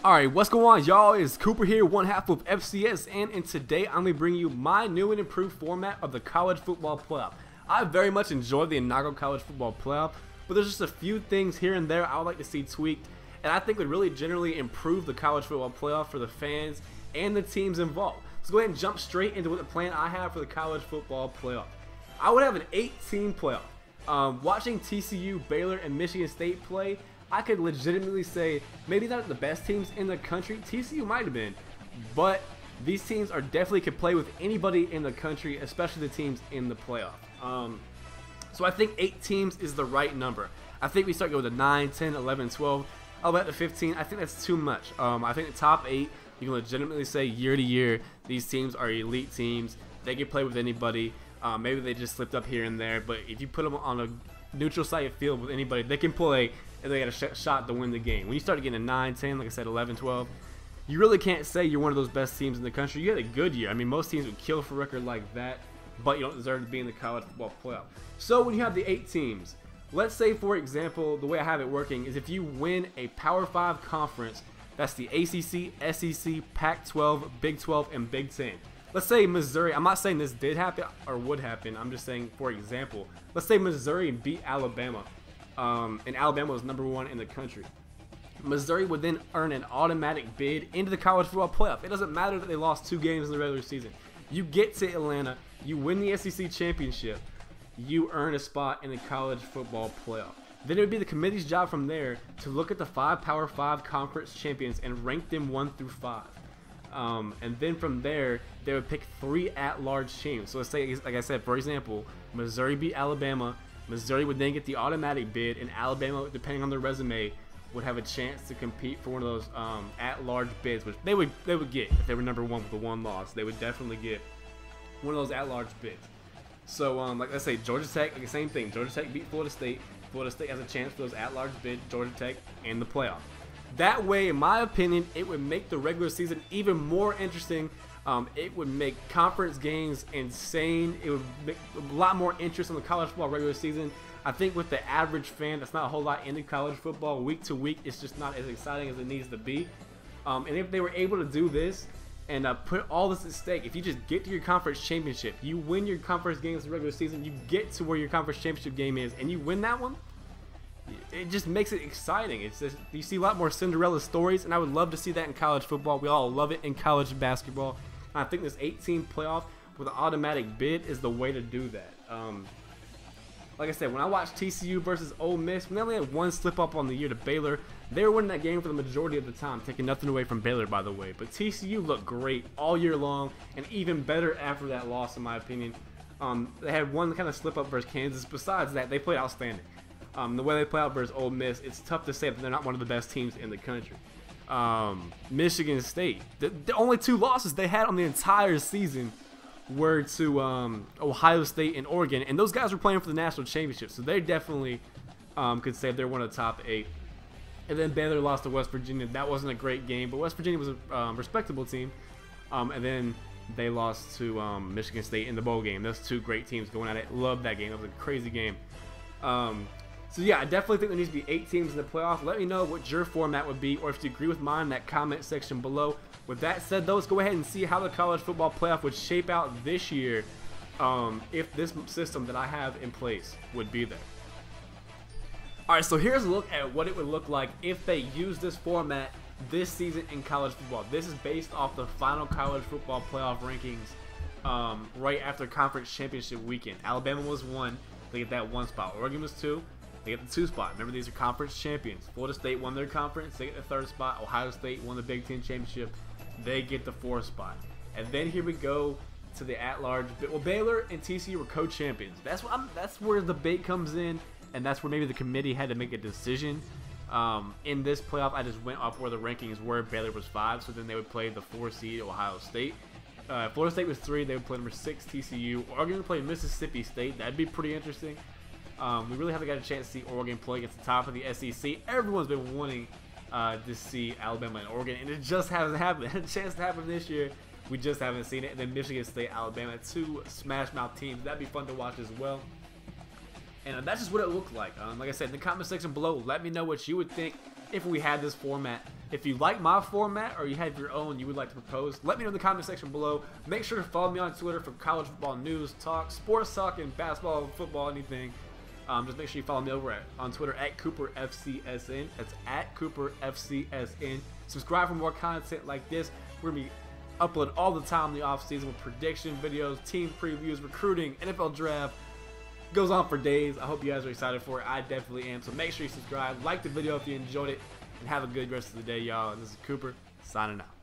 Alright, what's going on, y'all? It's Cooper here, one half of FCSN, and today I'm going to bring you my new and improved format of the college football playoff. I very much enjoyed the inaugural college football playoff, but there's just a few things here and there I would like to see tweaked, and I think would really generally improve the college football playoff for the fans and the teams involved. Let's go ahead and jump straight into what the plan I have for the college football playoff. I would have an 8-team playoff. Watching TCU, Baylor, and Michigan State play, I could legitimately say maybe not the best teams in the country. TCU might have been, but these teams are definitely could play with anybody in the country, especially the teams in the playoff. So I think 8 teams is the right number. I think we start going to 9, 10, 11, 12. I'll bet to 15. I think that's too much. I think the top 8, you can legitimately say year to year, these teams are elite teams. They can play with anybody. Maybe they just slipped up here and there, but if you put them on a neutral site field with anybody, they can play and they got a shot to win the game. When you start getting a 9, 10, like I said, 11, 12, you really can't say you're one of those best teams in the country. You had a good year. I mean, most teams would kill for a record like that, but you don't deserve to be in the college football playoff. So when you have the 8 teams, let's say, for example, the way I have it working is if you win a Power 5 conference, that's the ACC, SEC, Pac-12, Big 12, and Big 10. Let's say Missouri, I'm not saying this did happen or would happen, I'm just saying, for example, let's say Missouri beat Alabama, and Alabama was #1 in the country. Missouri would then earn an automatic bid into the college football playoff. It doesn't matter that they lost 2 games in the regular season. You get to Atlanta, you win the SEC championship, you earn a spot in the college football playoff. Then it would be the committee's job from there to look at the 5 Power 5 conference champions and rank them 1 through 5. And then from there, they would pick 3 at-large teams. So let's say, like I said, for example, Missouri beat Alabama. Missouri would then get the automatic bid, and Alabama, depending on their resume, would have a chance to compete for one of those at-large bids, which they would get if they were #1 with the 1 loss. They would definitely get one of those at-large bids. So, like I say, Georgia Tech, like the same thing. Georgia Tech beat Florida State. Florida State has a chance for those at-large bids. Georgia Tech in the playoff. That way, in my opinion, it would make the regular season even more interesting. It would make conference games insane. It would make a lot more interest in the college football regular season. I think with the average fan, that's not a whole lot into college football. Week to week, it's just not as exciting as it needs to be. And if they were able to do this and put all this at stake, if you just get to your conference championship, you win your conference games in the regular season, you get to where your conference championship game is, and you win that one, it just makes it exciting. It's just, you see a lot more Cinderella stories, and I would love to see that in college football. We all love it in college basketball. And I think this 8-team playoff with an automatic bid is the way to do that. Like I said, when I watched TCU versus Ole Miss, when they only had 1 slip up on the year to Baylor, they were winning that game for the majority of the time, taking nothing away from Baylor, by the way. But TCU looked great all year long, and even better after that loss, in my opinion. They had 1 kind of slip up versus Kansas. Besides that, they played outstanding. The way they play out versus Ole Miss, it's tough to say that they're not one of the best teams in the country. Michigan State, the only 2 losses they had on the entire season were to Ohio State and Oregon, and those guys were playing for the national championship, so they definitely could say they're one of the top 8. And then Baylor lost to West Virginia. That wasn't a great game, but West Virginia was a respectable team. And then they lost to Michigan State in the bowl game. Those 2 great teams going at it. Loved that game. That was a crazy game. So yeah, I definitely think there needs to be 8 teams in the playoff. Let me know what your format would be, or if you agree with mine in that comment section below. With that said, though, let's go ahead and see how the college football playoff would shape out this year if this system that I have in place would be there. Alright, so here's a look at what it would look like if they use this format this season in college football. This is based off the final college football playoff rankings right after conference championship weekend. Alabama was 1. They get that 1 spot. Oregon was 2. They get the 2 spot. Remember, these are conference champions. Florida State won their conference. They get the 3rd spot. Ohio State won the Big 10 championship. They get the 4th spot. And then here we go to the at-large. Well, Baylor and TCU were co-champions. That's where the debate comes in, and that's where maybe the committee had to make a decision. In this playoff, I just went off where the rankings were. Baylor was 5, so then they would play the 4 seed Ohio State. Florida State was 3. They would play number 6 TCU. Oregon would play Mississippi State. That'd be pretty interesting. We really haven't got a chance to see Oregon play against the top of the SEC. Everyone's been wanting to see Alabama and Oregon, and it just hasn't happened. It had a chance to happen this year. We just haven't seen it. And then Michigan State, Alabama, 2 smash-mouth teams. That'd be fun to watch as well. And that's just what it looked like. Like I said, in the comment section below, let me know what you would think if we had this format If you like my format or you have your own you would like to propose, let me know in the comment section below. Make sure to follow me on Twitter for college football news, talk, sports talk, and basketball, football, anything. Just make sure you follow me over on Twitter at CooperFCSN. That's at CooperFCSN. Subscribe for more content like this. We're going to be uploading all the time in the offseason with prediction videos, team previews, recruiting, NFL draft. Goes on for days. I hope you guys are excited for it. I definitely am. So make sure you subscribe, like the video if you enjoyed it, and have a good rest of the day, y'all. And this is Cooper signing out.